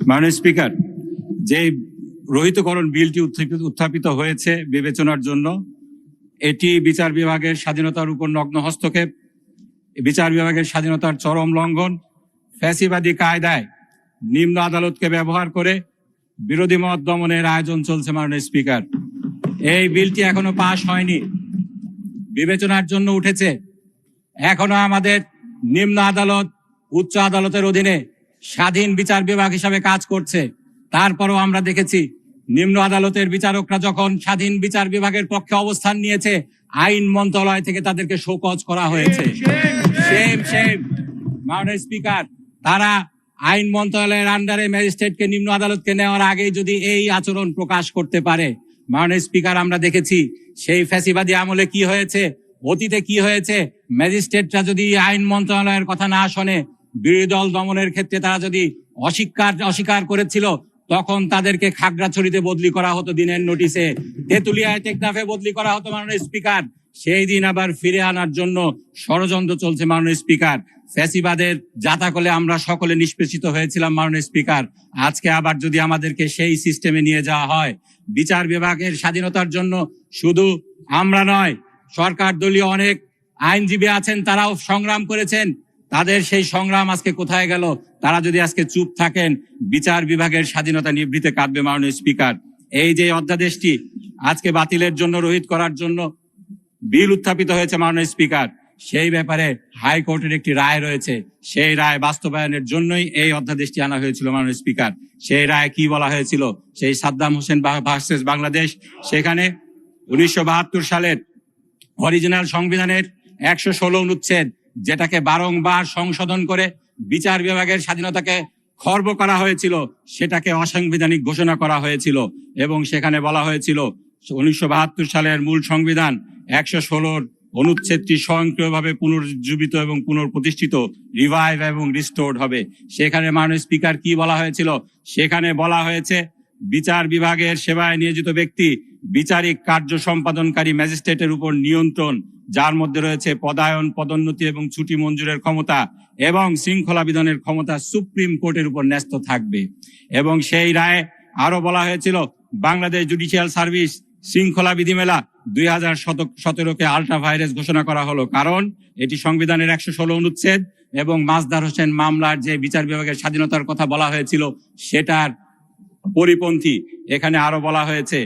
মাননীয় স্পিকার, যে রহিতকরণ বিলটি উত্থাপিত হয়েছে বিবেচনার জন্য, এটি বিচার বিভাগের স্বাধীনতার উপর নগ্ন হস্তক্ষেপ, বিচার বিভাগের স্বাধীনতার চরম লঙ্ঘন, ফ্যাসিবাদী কায়দায় নিম্ন আদালতকে ব্যবহার করে বিরোধী মত দমনের আয়োজন চলছে। মাননীয় স্পিকার, এই বিলটি এখনো পাশ হয়নি, বিবেচনার জন্য উঠেছে। এখনো আমাদের নিম্ন আদালত উচ্চ আদালতের অধীনে স্বাধীন বিচার বিভাগ হিসাবে কাজ করছে। তারপরও আমরা দেখেছি নিম্ন আদালতের বিচারকরা যখন স্বাধীন বিচার বিভাগের পক্ষে অবস্থান নিয়েছে, আইন মন্ত্রণালয় থেকে তাদেরকে শোকজ করা হয়েছে। মাননীয় স্পিকার, তারা আইন মন্ত্রণালয়ের আন্ডারে ম্যাজিস্ট্রেটকে নিম্ন আদালতকে নেওয়ার আগেই যদি এই আচরণ প্রকাশ করতে পারে, মাননীয় স্পিকার, আমরা দেখেছি সেই ফ্যাসিবাদী আমলে কি হয়েছে, অতীতে কি হয়েছে। ম্যাজিস্ট্রেটরা যদি আইন মন্ত্রণালয়ের কথা না শোনে, বিরোধী দল দমনের ক্ষেত্রে তারা যদি অস্বীকার করেছিল, তখন তাদেরকে খাগড়াছড়িতে বদলি করা হতো দিনের নোটিশে, তেতুলিয়ায় টেকনাফে বদলি করা হতো। মাননীয় স্পিকার, সেই দিন আবার ফিরে আনার জন্য ষড়যন্ত্র চলছে। মাননীয় স্পিকার, ফ্যাসিবাদের জাতাকলে আমরা সকলে নিষ্পেষিত হয়েছিলাম। মাননীয় স্পিকার, আজকে আবার যদি আমাদেরকে সেই সিস্টেমে নিয়ে যাওয়া হয়, বিচার বিভাগের স্বাধীনতার জন্য শুধু আমরা নয়, সরকার দলীয় অনেক আইনজীবী আছেন, তারাও সংগ্রাম করেছেন। তাদের সেই সংগ্রাম আজকে কোথায় গেল? তারা যদি আজকে চুপ থাকেন, বিচার বিভাগের স্বাধীনতা নিভৃতে কাঁদবে। মাননীয় স্পিকার, এই যে অধ্যাদেশটি আজকে বাতিলের জন্য, রহিত করার জন্য বিল উত্থাপিত হয়েছে, মাননীয় স্পিকার, সেই ব্যাপারে হাইকোর্টের একটি রায় রয়েছে। সেই রায় বাস্তবায়নের জন্যই এই অধ্যাদেশটি আনা হয়েছিল। মাননীয় স্পিকার, সেই রায় কি বলা হয়েছিল? সেই সাদ্দাম হোসেন ভার্সেস বাংলাদেশ, সেখানে 1972 সালের অরিজিনাল সংবিধানের 116 অনুচ্ছেদ, যেটাকে বারংবার সংশোধন করে বিচার বিভাগের স্বাধীনতাকে খর্ব করা হয়েছিল, সেটাকে অসাংবিধানিক ঘোষণা করা হয়েছিল। এবং সেখানে বলা হয়েছিল 1972 সালের মূল সংবিধান 116 অনুচ্ছেদটি স্বয়ংক্রিয়ভাবে পুনরুজ্জীবিত এবং পুনঃপ্রতিষ্ঠিত, রিভাইভ এবং রিস্টোর্ড হবে। সেখানে মাননীয় স্পিকার কি বলা হয়েছিল? সেখানে বলা হয়েছে বিচার বিভাগের সেবায় নিয়োজিত ব্যক্তি বিচারিক কার্য সম্পাদনকারী ম্যাজিস্ট্রেটের উপর নিয়ন্ত্রণ, যার মধ্যে রয়েছে পদায়ন, পদোন্নতি এবং ছুটি মঞ্জুরের ক্ষমতা এবং শৃঙ্খলা বিধানের ক্ষমতা সুপ্রিম কোর্টের উপর ন্যস্ত থাকবে। এবং সেই রায়ে আরো বলা হয়েছিল বাংলাদেশ জুডিশিয়াল সার্ভিস শৃঙ্খলা বিধিমেলা 2017কে আল্ট্রা ভাইরাস ঘোষণা করা হলো, কারণ এটি সংবিধানের 116 অনুচ্ছেদ এবং মাজদার হোসেন মামলার যে বিচার বিভাগের স্বাধীনতার কথা বলা হয়েছিল, সেটার পরিপন্থী। এখানে আরো বলা হয়েছে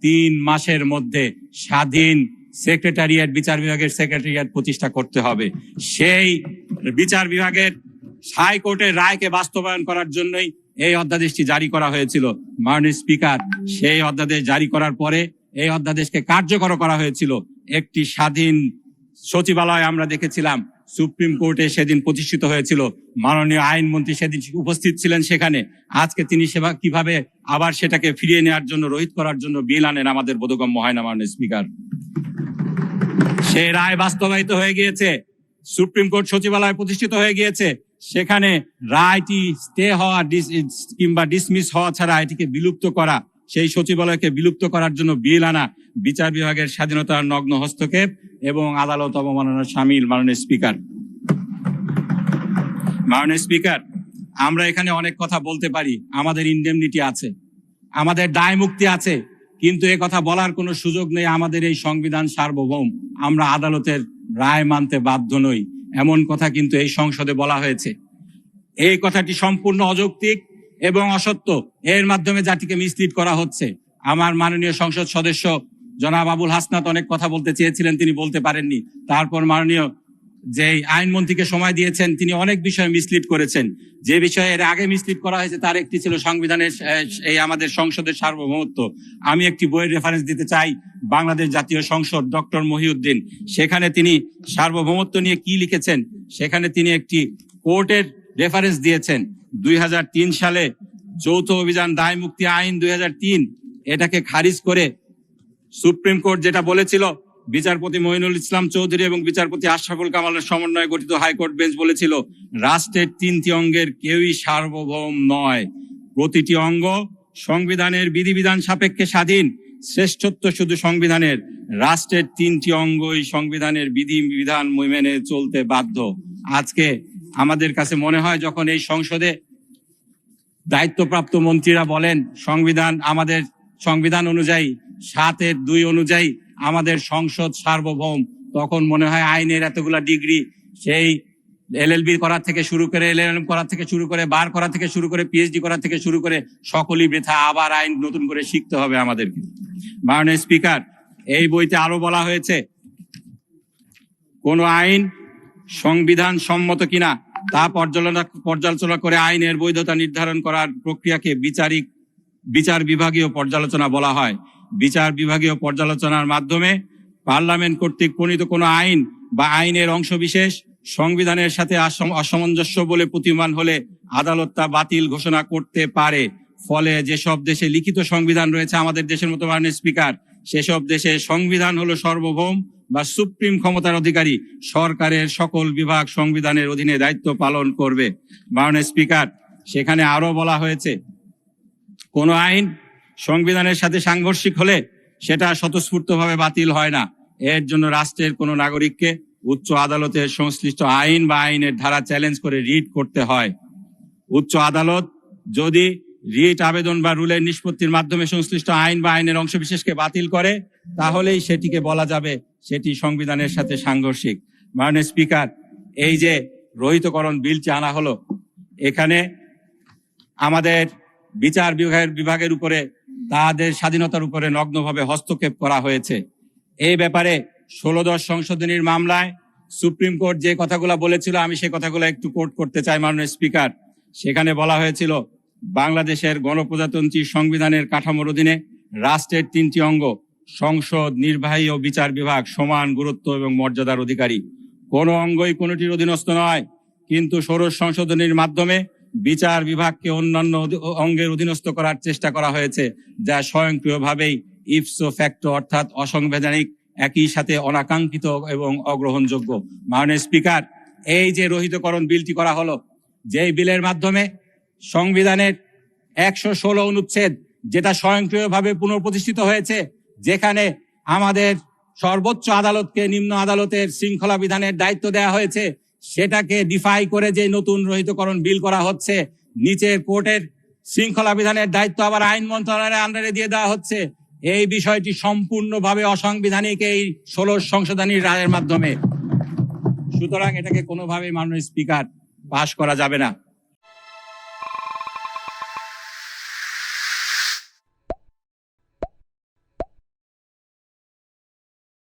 3 মাসের মধ্যে স্বাধীন সেক্রেটারিয়েট, বিচার বিভাগের সেক্রেটারিয়েট প্রতিষ্ঠা করতে হবে। সেই বিচার বিভাগের হাইকোর্টের রায়কে বাস্তবায়ন করার জন্যই এই অধ্যাদেশটি জারি করা হয়েছিল। মাননীয় স্পিকার, সেই অধ্যাদেশ জারি করার পরে এই অধ্যাদেশকে কার্যকর করা হয়েছিল। একটি স্বাধীন সচিবালয় আমরা দেখেছিলাম সুপ্রিম কোর্টে সেদিন প্রতিষ্ঠিত হয়েছিল। মাননীয় আইনমন্ত্রী সেদিন উপস্থিত ছিলেন সেখানে। আজকে তিনি কিভাবে আবার সেটাকে ফিরিয়ে নেওয়ার জন্য, রহিত করার জন্য বিল আনেন, আমাদের বোধগম্য হয় না। মাননীয় স্পিকার, সেই রায় বাস্তবায়িত হয়ে গিয়েছে, সুপ্রিম কোর্ট সচিবালয় প্রতিষ্ঠিত হয়ে গিয়েছে। সেখানে রায়টি স্টে হওয়া কিংবা ডিসমিস হওয়া ছাড়া এটিকে বিলুপ্ত করা, সেই সচিবালয়কে বিলুপ্ত করার জন্য বিল আনা বিচার বিভাগের স্বাধীনতার নগ্ন হস্তক্ষেপ এবং আদালত অবমাননার শামিল। মাননীয় স্পিকার, আমরা এখানে অনেক কথা বলতে পারি, আমাদের ইনডেমনিটি আছে, আমাদের দায় মুক্তি আছে, কিন্তু এ কথা বলার কোনো সুযোগ নেই। আমাদের এই সংবিধান সার্বভৌম, আমরা আদালতের রায় মানতে বাধ্য নই, এমন কথা কিন্তু এই সংসদে বলা হয়েছে। এই কথাটি সম্পূর্ণ অযৌক্তিক এবং অসত্য। এর মাধ্যমে জাতিকে মিসলিড করা হচ্ছে। আমার মাননীয় সংসদ সদস্য জনাব আবুল হাসনাত অনেক কথা বলতে চেয়েছিলেন, তিনি বলতে পারেননি। তারপর মাননীয় যে আইনমন্ত্রীকে সময় দিয়েছেন, তিনি অনেক বিষয়ে মিসলিড করেছেন। যে বিষয়ে এর আগে মিসলিড করা হয়েছে তার একটি ছিল সংবিধানের, এই আমাদের সংসদের সার্বভৌমত্ব। আমি একটি বইয়ের রেফারেন্স দিতে চাই, বাংলাদেশ জাতীয় সংসদ, ডক্টর মহিউদ্দিন। সেখানে তিনি সার্বভৌমত্ব নিয়ে কি লিখেছেন, সেখানে তিনি একটি কোর্টের রেফারেন্স দিয়েছেন। 2003 সালে যৌথ অভিযান দায় মুক্তি আইন 2003, এটাকে খারিজ করে সুপ্রিম কোর্ট যেটা বলেছিল, বিচারপতি মঈনুল ইসলাম চৌধুরী এবং বিচারপতি আশরাফুল কামালের সমন্বয়ে গঠিত হাইকোর্ট বেঞ্চ বলেছিল, রাষ্ট্রের 3টি অঙ্গের কেউই সার্বভৌম নয়, প্রতিটি অঙ্গ সংবিধানের বিধিবিধান সাপেক্ষে স্বাধীন, শ্রেষ্ঠত্ব শুধু সংবিধানের, রাষ্ট্রের 3টি অঙ্গই সংবিধানের বিধিবিধান মেনে চলতে বাধ্য। আজকে আমাদের কাছে মনে হয়, যখন এই সংসদে দায়িত্বপ্রাপ্ত মন্ত্রীরা বলেন সংবিধান আমাদের সংবিধান অনুযায়ী 7(2) অনুযায়ী আমাদের সংসদ সার্বভৌম, তখন মনে হয় আইনের এতগুলা ডিগ্রি, সেই LLB করা থেকে শুরু করে LLM করা থেকে শুরু করে বার করা থেকে শুরু করে PhD করা থেকে শুরু করে সকলই বৃথা, আবার আইন নতুন করে শিখতে হবে আমাদেরকে। মাননীয় স্পিকার, এই বইতে আরো বলা হয়েছে কোন আইন সংবিধান সম্মত কিনা তা পর্যালোচনা করে আইনের বৈধতা নির্ধারণ করার প্রক্রিয়াকে বিচার বিভাগীয় পর্যালোচনা বলা হয়। বিচার বিভাগীয় পর্যালোচনার মাধ্যমে পার্লামেন্ট কর্তৃক প্রণীত কোনো আইন বা আইনের অংশবিশেষ সংবিধানের সাথে অসামঞ্জস্য বলে প্রতীয়মান হলে আদালত তা বাতিল ঘোষণা করতে পারে। ফলে যেসব দেশে লিখিত সংবিধান রয়েছে আমাদের দেশের মতো, মাননীয় স্পিকার, সেসব দেশে সংবিধান হলো সর্বভৌম বা সুপ্রিম ক্ষমতার অধিকারী, সরকারের সকল বিভাগ সংবিধানের অধীনে দায়িত্ব পালন করবে। মাননীয় স্পিকার, সেখানে আরো বলা হয়েছে কোন আইন সংবিধানের সাথে সাংঘর্ষিক হলে সেটা স্বতঃস্ফূর্তভাবে বাতিল হয় না। এর জন্য রাষ্ট্রের কোন নাগরিককে উচ্চ আদালতের সংশ্লিষ্ট আইন বা আইনের ধারা চ্যালেঞ্জ করে রিট করতে হয়। উচ্চ আদালত যদি রিট আবেদন বা রুলের নিষ্পত্তির মাধ্যমে সংশ্লিষ্ট আইন বা আইনের অংশবিশেষকে বাতিল করে, তাহলেই সেটিকে বলা যাবে সেটি সংবিধানের সাথে সাংঘর্ষিক। মাননীয় স্পিকার, এই যে রহিতকরণ বিলটি আনা হলো, এখানে আমাদের বিচার বিভাগের উপরে, তাদের স্বাধীনতার উপরে নগ্নভাবে হস্তক্ষেপ করা হয়েছে। এই ব্যাপারে 16 সংশোধনীর মামলায় সুপ্রিম কোর্ট যে কথাগুলো বলেছিল, আমি সেই কথাগুলো একটু কোট করতে চাই। মাননীয় স্পিকার, সেখানে বলা হয়েছিল বাংলাদেশের গণপ্রজাতন্ত্রী সংবিধানের কাঠামোর অধীনে রাষ্ট্রের 3টি অঙ্গ সংসদ, নির্বাহী ও বিচার বিভাগ সমান গুরুত্ব এবং মর্যাদার অধিকারী। কোনো অঙ্গই কোনোটির অধীনস্থ নয়, কিন্তু 16 সংশোধনীর মাধ্যমে বিচার বিভাগকে অন্যান্য অঙ্গের অধীনস্থ করার চেষ্টা করা হয়েছে, যা স্বয়ংক্রিয়ভাবেই ইপসো ফ্যাক্টো অর্থাৎ অসাংবিধানিক, একই সাথে অনাকাঙ্ক্ষিত এবং অগ্রহণযোগ্য। মাননীয় স্পিকার, এই যে রহিতকরণ বিলটি করা হলো, যে বিলের মাধ্যমে সংবিধানের 116 অনুচ্ছেদ, যেটা স্বয়ংক্রিয়ভাবে পুনঃপ্রতিষ্ঠিত হয়েছে, যেখানে আমাদের সর্বোচ্চ আদালতকে নিম্ন আদালতের শৃঙ্খলা বিধানের দায়িত্ব দেওয়া হয়েছে, সেটাকে ডিফাই করে যে নতুন রহিতকরণ বিল করা হচ্ছে, নিচের কোর্টের শৃঙ্খলা বিধানের দায়িত্ব আবার আইন মন্ত্রণালয়ের আন্ডারে দিয়ে দেওয়া হচ্ছে। এই বিষয়টি সম্পূর্ণভাবে অসাংবিধানিক এই 16 সংশোধনীর রায়ের মাধ্যমে। সুতরাং এটাকে কোনোভাবেই মাননীয় স্পিকার পাশ করা যাবে না।